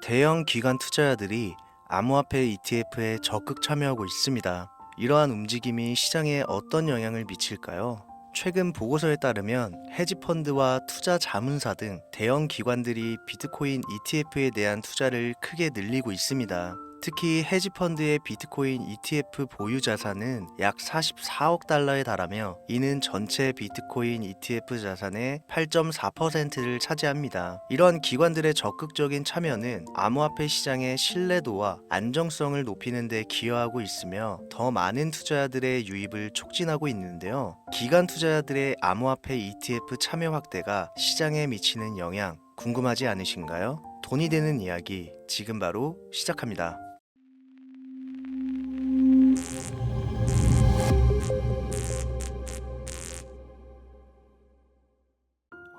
대형 기관 투자자들이 암호화폐 ETF에 적극 참여하고 있습니다. 이러한 움직임이 시장에 어떤 영향을 미칠까요? 최근 보고서에 따르면 헤지펀드와 투자 자문사 등 대형 기관들이 비트코인 ETF에 대한 투자를 크게 늘리고 있습니다. 특히 헤지펀드의 비트코인 ETF 보유 자산은 약 44억 달러에 달하며 이는 전체 비트코인 ETF 자산의 8.4%를 차지합니다. 이러한 기관들의 적극적인 참여는 암호화폐 시장의 신뢰도와 안정성을 높이는 데 기여하고 있으며 더 많은 투자자들의 유입을 촉진하고 있는데요. 기관 투자자들의 암호화폐 ETF 참여 확대가 시장에 미치는 영향 궁금하지 않으신가요? 돈이 되는 이야기 지금 바로 시작합니다.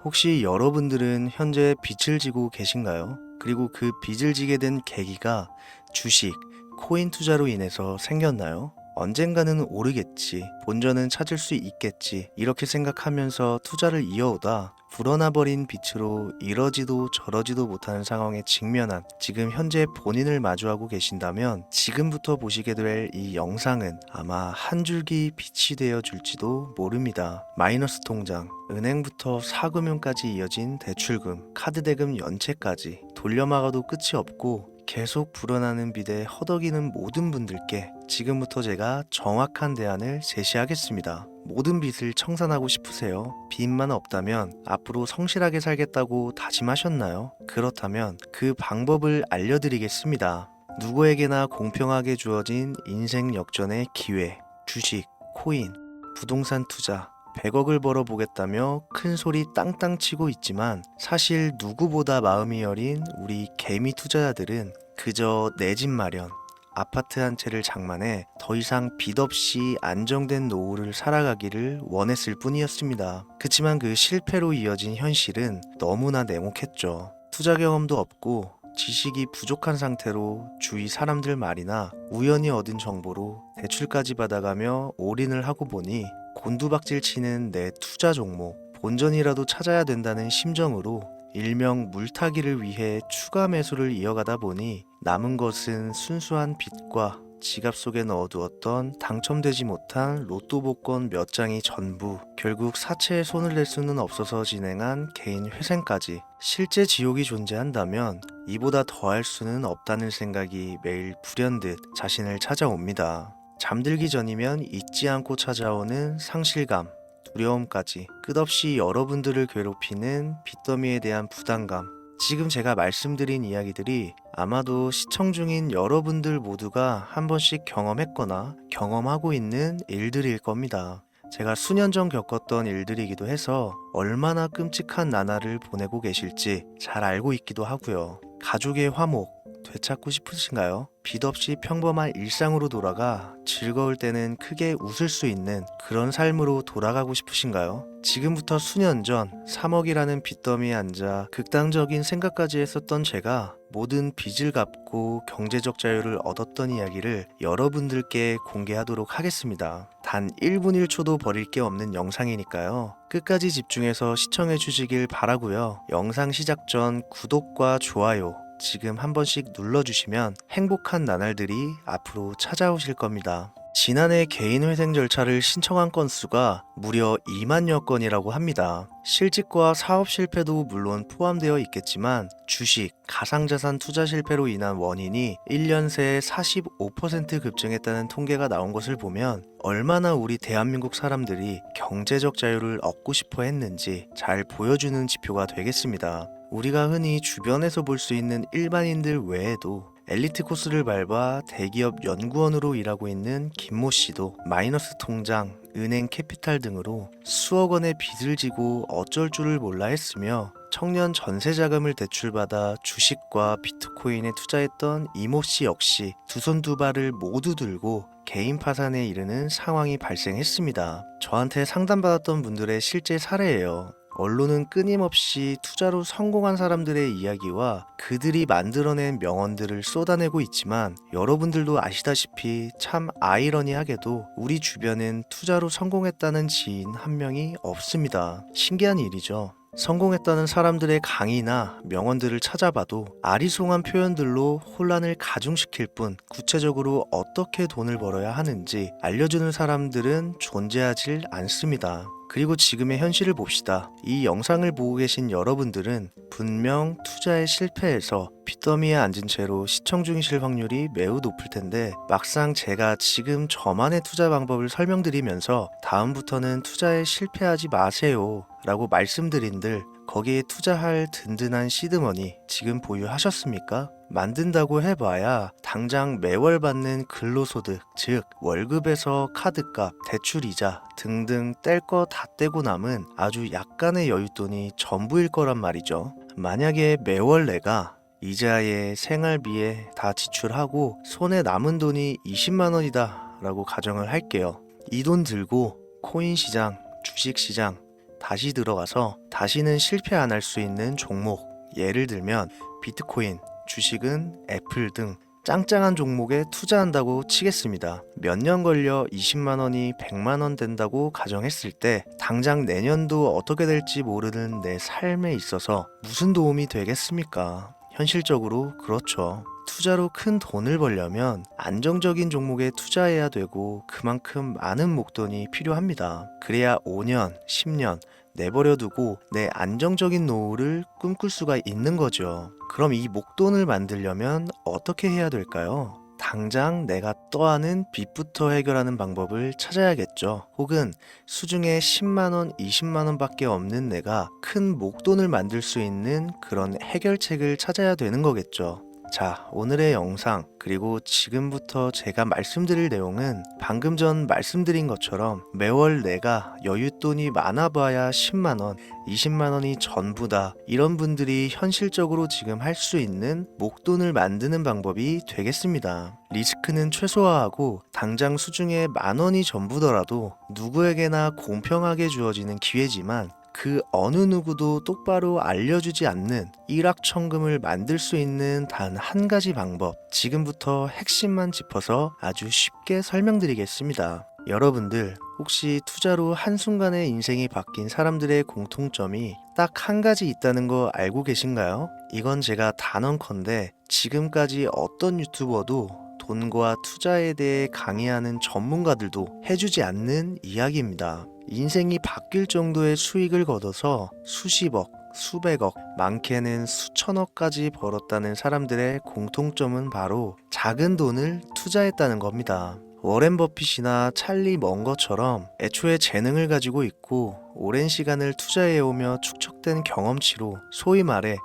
혹시 여러분들은 현재 빚을 지고 계신가요? 그리고 그 빚을 지게 된 계기가 주식, 코인 투자로 인해서 생겼나요? 언젠가는 오르겠지, 본전은 찾을 수 있겠지, 이렇게 생각하면서 투자를 이어오다 불어나 버린 빚으로 이러지도 저러지도 못하는 상황에 직면한 지금 현재 본인을 마주하고 계신다면 지금부터 보시게 될 이 영상은 아마 한 줄기 빛이 되어 줄지도 모릅니다. 마이너스 통장, 은행부터 사금융까지 이어진 대출금, 카드 대금 연체까지 돌려막아도 끝이 없고 계속 불어나는 빚에 허덕이는 모든 분들께 지금부터 제가 정확한 대안을 제시하겠습니다. 모든 빚을 청산하고 싶으세요? 빚만 없다면 앞으로 성실하게 살겠다고 다짐하셨나요? 그렇다면 그 방법을 알려드리겠습니다. 누구에게나 공평하게 주어진 인생 역전의 기회, 주식, 코인, 부동산 투자, 100억을 벌어보겠다며 큰 소리 땅땅 치고 있지만 사실 누구보다 마음이 여린 우리 개미 투자자들은 그저 내 집 마련, 아파트 한 채를 장만해 더 이상 빚 없이 안정된 노후를 살아가기를 원했을 뿐이었습니다. 그치만 그 실패로 이어진 현실은 너무나 냉혹했죠. 투자 경험도 없고 지식이 부족한 상태로 주위 사람들 말이나 우연히 얻은 정보로 대출까지 받아가며 올인을 하고 보니 곤두박질 치는 내 투자 종목, 본전이라도 찾아야 된다는 심정으로 일명 물타기를 위해 추가 매수를 이어가다 보니 남은 것은 순수한 빚과 지갑 속에 넣어두었던 당첨되지 못한 로또 복권 몇 장이 전부, 결국 사채에 손을 댈 수는 없어서 진행한 개인 회생까지. 실제 지옥이 존재한다면 이보다 더할 수는 없다는 생각이 매일 불현듯 자신을 찾아옵니다. 잠들기 전이면 잊지 않고 찾아오는 상실감, 두려움까지 끝없이 여러분들을 괴롭히는 빚더미에 대한 부담감. 지금 제가 말씀드린 이야기들이 아마도 시청 중인 여러분들 모두가 한 번씩 경험했거나 경험하고 있는 일들일 겁니다. 제가 수년 전 겪었던 일들이기도 해서 얼마나 끔찍한 나날을 보내고 계실지 잘 알고 있기도 하고요. 가족의 화목 되찾고 싶으신가요? 빚 없이 평범한 일상으로 돌아가 즐거울 때는 크게 웃을 수 있는 그런 삶으로 돌아가고 싶으신가요? 지금부터 수년 전 3억이라는 빚더미에 앉아 극단적인 생각까지 했었던 제가 모든 빚을 갚고 경제적 자유를 얻었던 이야기를 여러분들께 공개하도록 하겠습니다. 단 1분 1초도 버릴 게 없는 영상이니까요. 끝까지 집중해서 시청해 주시길 바라고요. 영상 시작 전 구독과 좋아요 지금 한 번씩 눌러주시면 행복한 나날들이 앞으로 찾아오실 겁니다. 지난해 개인 회생 절차를 신청한 건수가 무려 2만여 건이라고 합니다. 실직과 사업 실패도 물론 포함되어 있겠지만 주식, 가상자산 투자 실패로 인한 원인이 1년 새에 45% 급증했다는 통계가 나온 것을 보면 얼마나 우리 대한민국 사람들이 경제적 자유를 얻고 싶어 했는지 잘 보여주는 지표가 되겠습니다. 우리가 흔히 주변에서 볼 수 있는 일반인들 외에도 엘리트 코스를 밟아 대기업 연구원으로 일하고 있는 김모 씨도 마이너스 통장, 은행 캐피탈 등으로 수억 원의 빚을 지고 어쩔 줄을 몰라 했으며 청년 전세 자금을 대출받아 주식과 비트코인에 투자했던 이모 씨 역시 두 손 두 발을 모두 들고 개인 파산에 이르는 상황이 발생했습니다. 저한테 상담받았던 분들의 실제 사례예요. 언론은 끊임없이 투자로 성공한 사람들의 이야기와 그들이 만들어낸 명언들을 쏟아내고 있지만 여러분들도 아시다시피 참 아이러니하게도 우리 주변엔 투자로 성공했다는 지인 한 명이 없습니다. 신기한 일이죠. 성공했다는 사람들의 강의나 명언들을 찾아봐도 아리송한 표현들로 혼란을 가중시킬 뿐 구체적으로 어떻게 돈을 벌어야 하는지 알려주는 사람들은 존재하질 않습니다. 그리고 지금의 현실을 봅시다. 이 영상을 보고 계신 여러분들은 분명 투자에 실패해서 빚더미에 앉은 채로 시청 중이실 확률이 매우 높을 텐데, 막상 제가 지금 저만의 투자 방법을 설명드리면서 다음부터는 투자에 실패하지 마세요 라고 말씀드린들 거기에 투자할 든든한 시드머니 지금 보유하셨습니까? 만든다고 해봐야 당장 매월 받는 근로소득, 즉 월급에서 카드값, 대출이자 등등 뗄 거 다 떼고 남은 아주 약간의 여윳돈이 전부일 거란 말이죠. 만약에 매월 내가 이자에 생활비에 다 지출하고 손에 남은 돈이 20만 원이다 라고 가정을 할게요. 이 돈 들고 코인 시장, 주식 시장 다시 들어가서 다시는 실패 안 할 수 있는 종목, 예를 들면 비트코인, 주식은 애플 등 짱짱한 종목에 투자한다고 치겠습니다. 몇 년 걸려 20만 원이 100만 원 된다고 가정했을 때 당장 내년도 어떻게 될지 모르는 내 삶에 있어서 무슨 도움이 되겠습니까? 현실적으로 그렇죠. 투자로 큰 돈을 벌려면 안정적인 종목에 투자해야 되고 그만큼 많은 목돈이 필요합니다. 그래야 5년, 10년 내버려 두고 내 안정적인 노후를 꿈꿀 수가 있는 거죠. 그럼 이 목돈을 만들려면 어떻게 해야 될까요? 당장 내가 떠안은 빚부터 해결하는 방법을 찾아야겠죠. 혹은 수중에 10만원, 20만원 밖에 없는 내가 큰 목돈을 만들 수 있는 그런 해결책을 찾아야 되는 거겠죠. 자, 오늘의 영상 그리고 지금부터 제가 말씀드릴 내용은 방금 전 말씀드린 것처럼 매월 내가 여윳돈이 많아봐야 10만원, 20만원이 전부다, 이런 분들이 현실적으로 지금 할 수 있는 목돈을 만드는 방법이 되겠습니다. 리스크는 최소화하고 당장 수중에 만원이 전부더라도 누구에게나 공평하게 주어지는 기회지만 그 어느 누구도 똑바로 알려주지 않는 일확천금을 만들 수 있는 단 한 가지 방법, 지금부터 핵심만 짚어서 아주 쉽게 설명드리겠습니다. 여러분들 혹시 투자로 한순간에 인생이 바뀐 사람들의 공통점이 딱 한 가지 있다는 거 알고 계신가요? 이건 제가 단언컨대 지금까지 어떤 유튜버도 돈과 투자에 대해 강의하는 전문가들도 해주지 않는 이야기입니다. 인생이 바뀔 정도의 수익을 거둬서 수십억, 수백억, 많게는 수천억까지 벌었다는 사람들의 공통점은 바로 작은 돈을 투자했다는 겁니다. 워렌 버핏이나 찰리 먼거처럼 애초에 재능을 가지고 있고 오랜 시간을 투자해오며 축적된 경험치로 소위 말해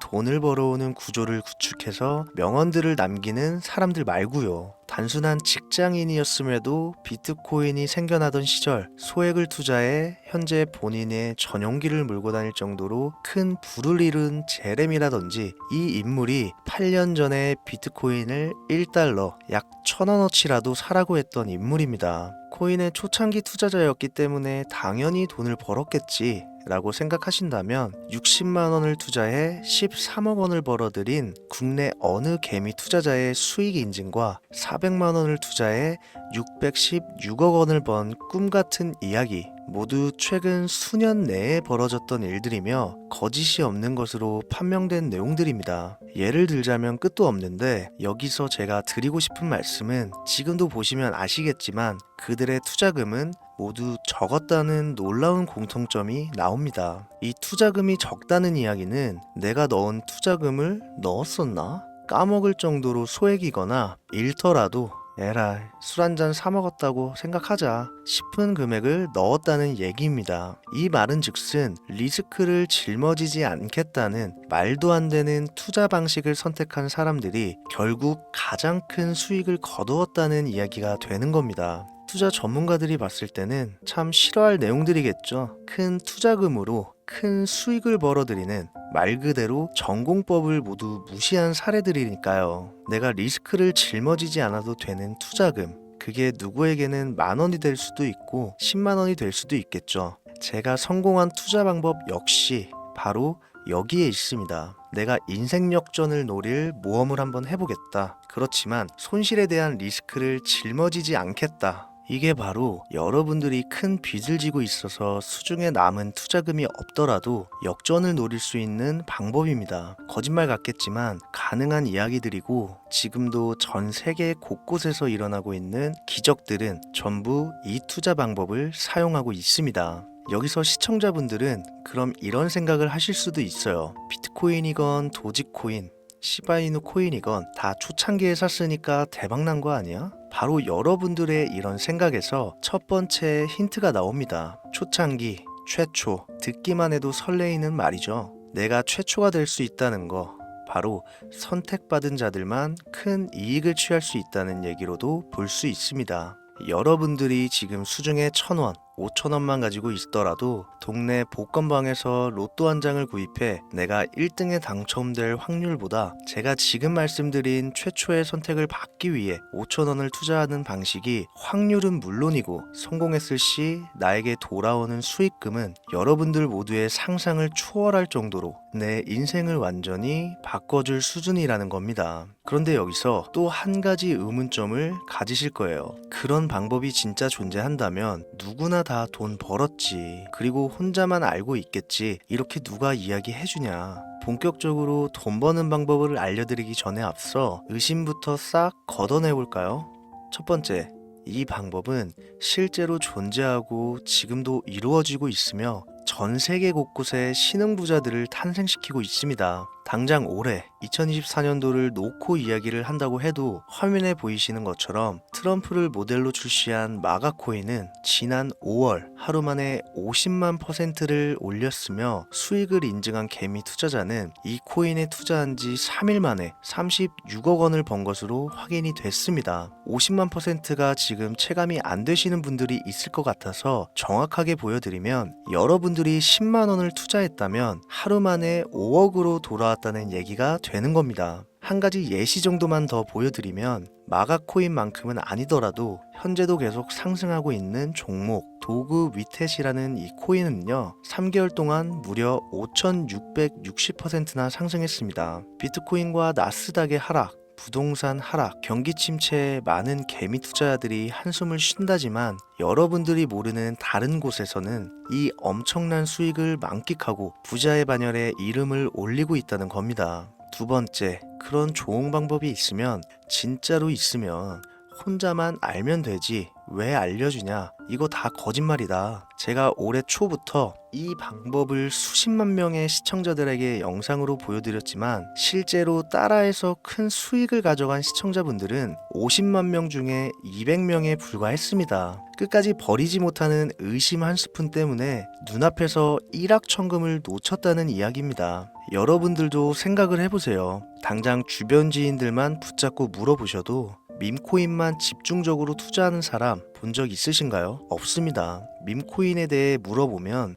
돈을 벌어오는 구조를 구축해서 명언들을 남기는 사람들 말고요. 단순한 직장인이었음에도 비트코인이 생겨나던 시절 소액을 투자해 현재 본인의 전용기를 몰고 다닐 정도로 큰 부를 이룬 제렘이라든지, 이 인물이 8년 전에 비트코인을 1달러 약 1,000원어치라도 사라고 했던 인물입니다. 코인의 초창기 투자자였기 때문에 당연히 돈을 벌었겠지 라고 생각하신다면 60만 원을 투자해 13억 원을 벌어들인 국내 어느 개미 투자자의 수익 인증과 400만 원을 투자해 616억 원을 번 꿈같은 이야기, 모두 최근 수년 내에 벌어졌던 일들이며 거짓이 없는 것으로 판명된 내용들입니다. 예를 들자면 끝도 없는데 여기서 제가 드리고 싶은 말씀은 지금도 보시면 아시겠지만 그들의 투자금은 모두 적었다는 놀라운 공통점이 나옵니다. 이 투자금이 적다는 이야기는 내가 넣은 투자금을 넣었었나? 까먹을 정도로 소액이거나 잃더라도 에라이 술 한잔 사 먹었다고 생각하자 싶은 금액을 넣었다는 얘기입니다. 이 말은 즉슨 리스크를 짊어지지 않겠다는 말도 안 되는 투자 방식을 선택한 사람들이 결국 가장 큰 수익을 거두었다는 이야기가 되는 겁니다. 투자 전문가들이 봤을 때는 참 싫어할 내용들이겠죠. 큰 투자금으로 큰 수익을 벌어들이는, 말 그대로 전공법을 모두 무시한 사례들이니까요. 내가 리스크를 짊어지지 않아도 되는 투자금, 그게 누구에게는 만 원이 될 수도 있고 10만 원이 될 수도 있겠죠. 제가 성공한 투자 방법 역시 바로 여기에 있습니다. 내가 인생 역전을 노릴 모험을 한번 해보겠다. 그렇지만 손실에 대한 리스크를 짊어지지 않겠다. 이게 바로 여러분들이 큰 빚을 지고 있어서 수중에 남은 투자금이 없더라도 역전을 노릴 수 있는 방법입니다. 거짓말 같겠지만 가능한 이야기들이고 지금도 전 세계 곳곳에서 일어나고 있는 기적들은 전부 이 투자 방법을 사용하고 있습니다. 여기서 시청자분들은 그럼 이런 생각을 하실 수도 있어요. 비트코인이건 도지코인, 시바이누 코인이건 다 초창기에 샀으니까 대박난 거 아니야? 바로 여러분들의 이런 생각에서 첫 번째 힌트가 나옵니다. 초창기, 최초, 듣기만 해도 설레이는 말이죠. 내가 최초가 될 수 있다는 거, 바로 선택받은 자들만 큰 이익을 취할 수 있다는 얘기로도 볼 수 있습니다. 여러분들이 지금 수중에 1,000원, 5,000원만 가지고 있더라도 동네 복권방에서 로또 한 장을 구입해 내가 1등에 당첨될 확률보다 제가 지금 말씀드린 최초의 선택을 받기 위해 5,000원을 투자하는 방식이 확률은 물론이고 성공했을 시 나에게 돌아오는 수익금은 여러분들 모두의 상상을 초월할 정도로 내 인생을 완전히 바꿔줄 수준이라는 겁니다. 그런데 여기서 또 한 가지 의문점을 가지실 거예요. 그런 방법이 진짜 존재한다면 누구나 다 돈 벌었지. 그리고 혼자만 알고 있겠지. 이렇게 누가 이야기해주냐. 본격적으로 돈 버는 방법을 알려드리기 전에 앞서 의심부터 싹 걷어내볼까요? 첫 번째, 이 방법은 실제로 존재하고 지금도 이루어지고 있으며 전 세계 곳곳에 신흥부자들을 탄생시키고 있습니다. 당장 올해 2024년도를 놓고 이야기를 한다고 해도 화면에 보이시는 것처럼 트럼프를 모델로 출시한 마가코인은 지난 5월 하루 만에 50만 %를 올렸으며 수익을 인증한 개미 투자자는 이 코인에 투자한 지 3일 만에 36억 원을 번 것으로 확인이 됐습니다. 50만 %가 지금 체감이 안 되시는 분들이 있을 것 같아서 정확하게 보여드리면 여러분들이 10만 원을 투자했다면 하루 만에 5억으로 돌아왔다는 얘기가 되는 겁니다. 한 가지 예시 정도만 더 보여드리면 마가코인만큼은 아니더라도 현재도 계속 상승하고 있는 종목 도구 위텟이라는 이 코인은요 3개월 동안 무려 5,660%나 상승했습니다. 비트코인과 나스닥의 하락, 부동산 하락, 경기 침체에 많은 개미 투자자들이 한숨을 쉰다지만 여러분들이 모르는 다른 곳에서는 이 엄청난 수익을 만끽하고 부자의 반열에 이름을 올리고 있다는 겁니다. 두 번째, 그런 좋은 방법이 있으면 진짜로 있으면 혼자만 알면 되지 왜 알려주냐, 이거 다 거짓말이다. 제가 올해 초부터 이 방법을 수십만 명의 시청자들에게 영상으로 보여드렸지만 실제로 따라해서 큰 수익을 가져간 시청자분들은 50만 명 중에 200명에 불과했습니다. 끝까지 버리지 못하는 의심 한 스푼 때문에 눈앞에서 일확천금을 놓쳤다는 이야기입니다. 여러분들도 생각을 해보세요. 당장 주변 지인들만 붙잡고 물어보셔도 밈코인만 집중적으로 투자하는 사람 본 적 있으신가요? 없습니다. 밈코인에 대해 물어보면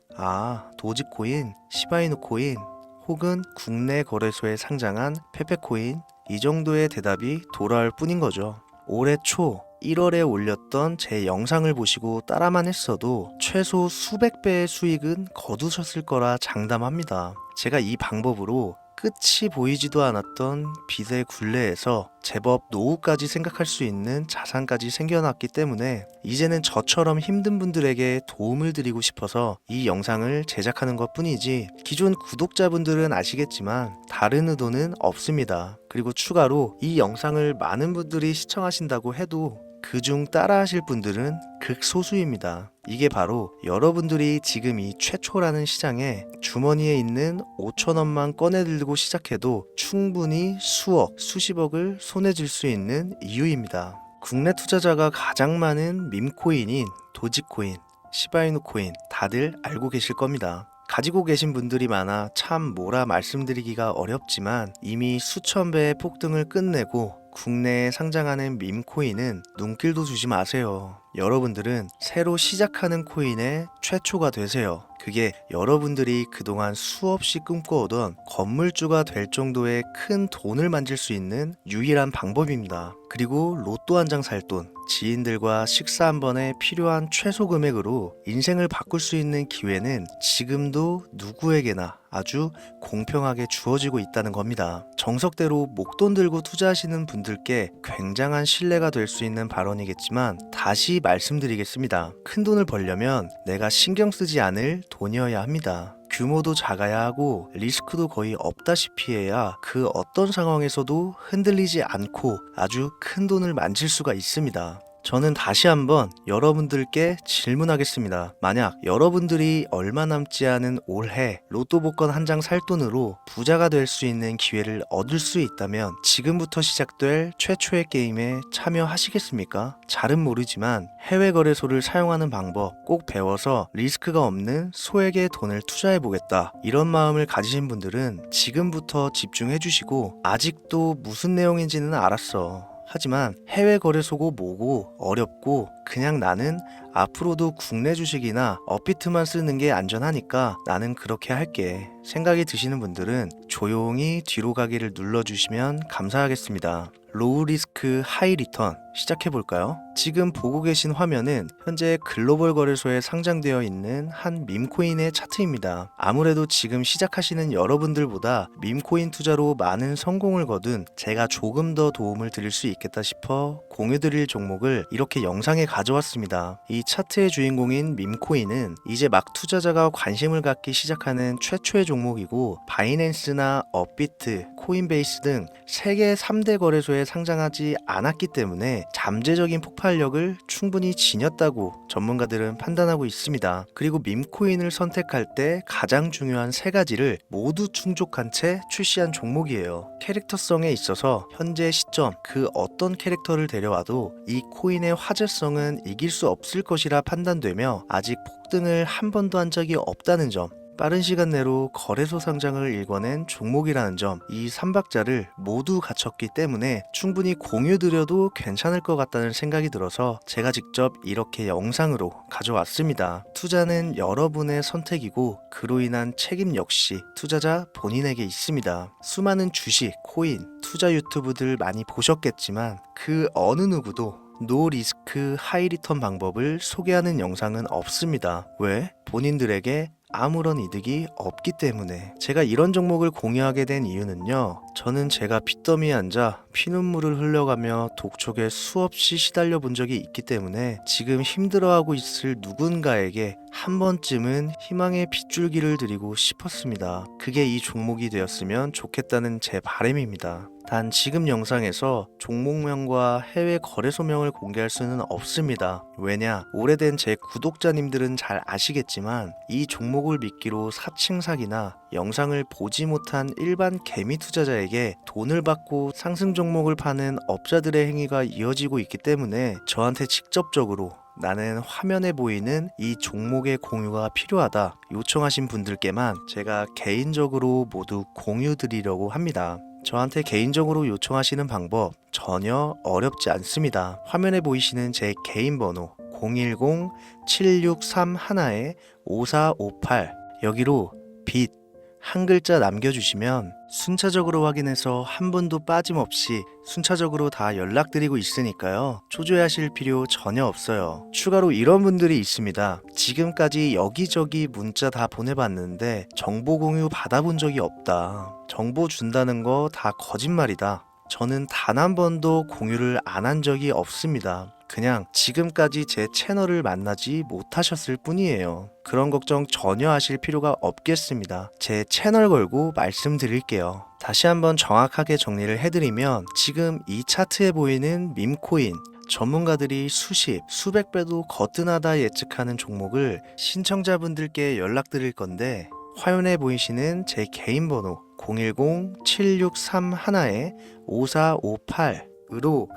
도지코인, 시바이누 코인 혹은 국내 거래소에 상장한 페페코인 이 정도의 대답이 돌아올 뿐인 거죠. 올해 초 1월에 올렸던 제 영상을 보시고 따라만 했어도 최소 수백 배의 수익은 거두셨을 거라 장담합니다. 제가 이 방법으로 끝이 보이지도 않았던 빚의 굴레에서 제법 노후까지 생각할 수 있는 자산까지 생겨났기 때문에 이제는 저처럼 힘든 분들에게 도움을 드리고 싶어서 이 영상을 제작하는 것 뿐이지 기존 구독자분들은 아시겠지만 다른 의도는 없습니다. 그리고 추가로 이 영상을 많은 분들이 시청하신다고 해도 그중 따라하실 분들은 극소수입니다. 이게 바로 여러분들이 지금 이 최초라는 시장에 주머니에 있는 5,000원만 꺼내들고 시작해도 충분히 수억, 수십억을 손에 쥘 수 있는 이유입니다. 국내 투자자가 가장 많은 밈코인인 도지코인, 시바이누 코인 다들 알고 계실 겁니다. 가지고 계신 분들이 많아 참 뭐라 말씀드리기가 어렵지만 이미 수천 배의 폭등을 끝내고 국내에 상장하는 밈코인은 눈길도 주지 마세요. 여러분들은 새로 시작하는 코인의 최초가 되세요. 그게 여러분들이 그동안 수없이 꿈꿔오던 건물주가 될 정도의 큰 돈을 만질 수 있는 유일한 방법입니다. 그리고 로또 한 장 살 돈, 지인들과 식사 한 번에 필요한 최소 금액으로 인생을 바꿀 수 있는 기회는 지금도 누구에게나 아주 공평하게 주어지고 있다는 겁니다. 정석대로 목돈 들고 투자하시는 분들께 굉장한 신뢰가 될 수 있는 발언이겠지만 다시 말씀드리겠습니다. 큰 돈을 벌려면 내가 신경 쓰지 않을 돈이어야 합니다. 규모도 작아야 하고 리스크도 거의 없다시피 해야 그 어떤 상황에서도 흔들리지 않고 아주 큰 돈을 만질 수가 있습니다. 저는 다시 한번 여러분들께 질문하겠습니다. 만약 여러분들이 얼마 남지 않은 올해 로또 복권 한 장 살 돈으로 부자가 될 수 있는 기회를 얻을 수 있다면 지금부터 시작될 최초의 게임에 참여하시겠습니까? 잘은 모르지만 해외 거래소를 사용하는 방법 꼭 배워서 리스크가 없는 소액의 돈을 투자해보겠다. 이런 마음을 가지신 분들은 지금부터 집중해 주시고 아직도 무슨 내용인지는 알았어. 하지만 해외 거래소고 뭐고 어렵고 그냥 나는 앞으로도 국내 주식이나 업비트만 쓰는 게 안전하니까 나는 그렇게 할게 생각이 드시는 분들은 조용히 뒤로 가기를 눌러주시면 감사하겠습니다. 로우 리스크 하이 리턴 시작해볼까요? 지금 보고 계신 화면은 현재 글로벌 거래소에 상장되어 있는 한 밈코인의 차트입니다. 아무래도 지금 시작하시는 여러분들보다 밈코인 투자로 많은 성공을 거둔 제가 조금 더 도움을 드릴 수 있겠다 싶어 공유드릴 종목을 이렇게 영상에 가져왔습니다. 이 차트의 주인공인 밈코인은 이제 막 투자자가 관심을 갖기 시작하는 최초의 종목이고 바이낸스나 업비트, 코인베이스 등 세계 3대 거래소에 상장하지 않았기 때문에 잠재적인 폭발력을 충분히 지녔다고 전문가들은 판단하고 있습니다. 그리고 밈코인을 선택할 때 가장 중요한 세 가지를 모두 충족한 채 출시한 종목이에요. 캐릭터성에 있어서 현재 시점 그 어떤 캐릭터를 데려와도 이 코인의 화제성은 이길 수 없을 것이라 판단되며 아직 폭등을 한 번도 한 적이 없다는 점, 빠른 시간 내로 거래소 상장을 일궈낸 종목이라는 점, 이 3박자를 모두 갖췄기 때문에 충분히 공유드려도 괜찮을 것 같다는 생각이 들어서 제가 직접 이렇게 영상으로 가져왔습니다. 투자는 여러분의 선택이고 그로 인한 책임 역시 투자자 본인에게 있습니다. 수많은 주식, 코인, 투자 유튜브들 많이 보셨겠지만 그 어느 누구도 노 리스크 하이 리턴 방법을 소개하는 영상은 없습니다. 왜? 본인들에게 아무런 이득이 없기 때문에. 제가 이런 종목을 공유하게 된 이유는요, 저는 제가 빚더미에 앉아 피눈물을 흘려가며 독촉에 수없이 시달려 본 적이 있기 때문에 지금 힘들어하고 있을 누군가에게 한 번쯤은 희망의 빗줄기를 드리고 싶었습니다. 그게 이 종목이 되었으면 좋겠다는 제 바람입니다. 단 지금 영상에서 종목명과 해외 거래소명을 공개할 수는 없습니다. 왜냐? 오래된 제 구독자님들은 잘 아시겠지만 이 종목을 미끼로 사칭 사기나 영상을 보지 못한 일반 개미 투자자에게 돈을 받고 상승 종목을 파는 업자들의 행위가 이어지고 있기 때문에 저한테 직접적으로 나는 화면에 보이는 이 종목의 공유가 필요하다 요청하신 분들께만 제가 개인적으로 모두 공유 드리려고 합니다. 저한테 개인적으로 요청하시는 방법 전혀 어렵지 않습니다. 화면에 보이시는 제 개인 번호 010-7631-5458 여기로 빚 한 글자 남겨주시면 순차적으로 확인해서 한 분도 빠짐없이 순차적으로 다 연락드리고 있으니까요. 초조해하실 필요 전혀 없어요. 추가로 이런 분들이 있습니다. 지금까지 여기저기 문자 다 보내봤는데 정보 공유 받아본 적이 없다. 정보 준다는 거 다 거짓말이다. 저는 단 한 번도 공유를 안 한 적이 없습니다. 그냥 지금까지 제 채널을 만나지 못하셨을 뿐이에요. 그런 걱정 전혀 하실 필요가 없겠습니다. 제 채널 걸고 말씀드릴게요. 다시 한번 정확하게 정리를 해드리면 지금 이 차트에 보이는 밈코인 전문가들이 수십, 수백 배도 거뜬하다 예측하는 종목을 신청자분들께 연락드릴 건데 화면에 보이시는 제 개인 번호 010-7631-5458으로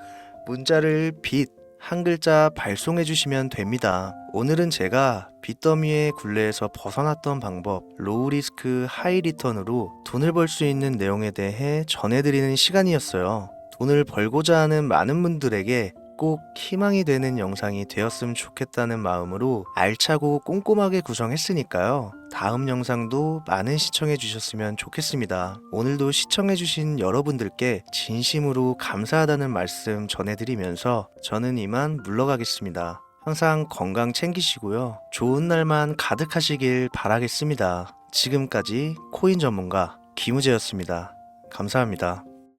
문자를 빚 한 글자 발송해 주시면 됩니다. 오늘은 제가 빚더미의 굴레에서 벗어났던 방법, 로우 리스크 하이 리턴으로 돈을 벌 수 있는 내용에 대해 전해드리는 시간이었어요. 돈을 벌고자 하는 많은 분들에게 꼭 희망이 되는 영상이 되었으면 좋겠다는 마음으로 알차고 꼼꼼하게 구성했으니까요. 다음 영상도 많은 시청해 주셨으면 좋겠습니다. 오늘도 시청해 주신 여러분들께 진심으로 감사하다는 말씀 전해드리면서 저는 이만 물러가겠습니다. 항상 건강 챙기시고요. 좋은 날만 가득하시길 바라겠습니다. 지금까지 코인 전문가 김우재였습니다. 감사합니다.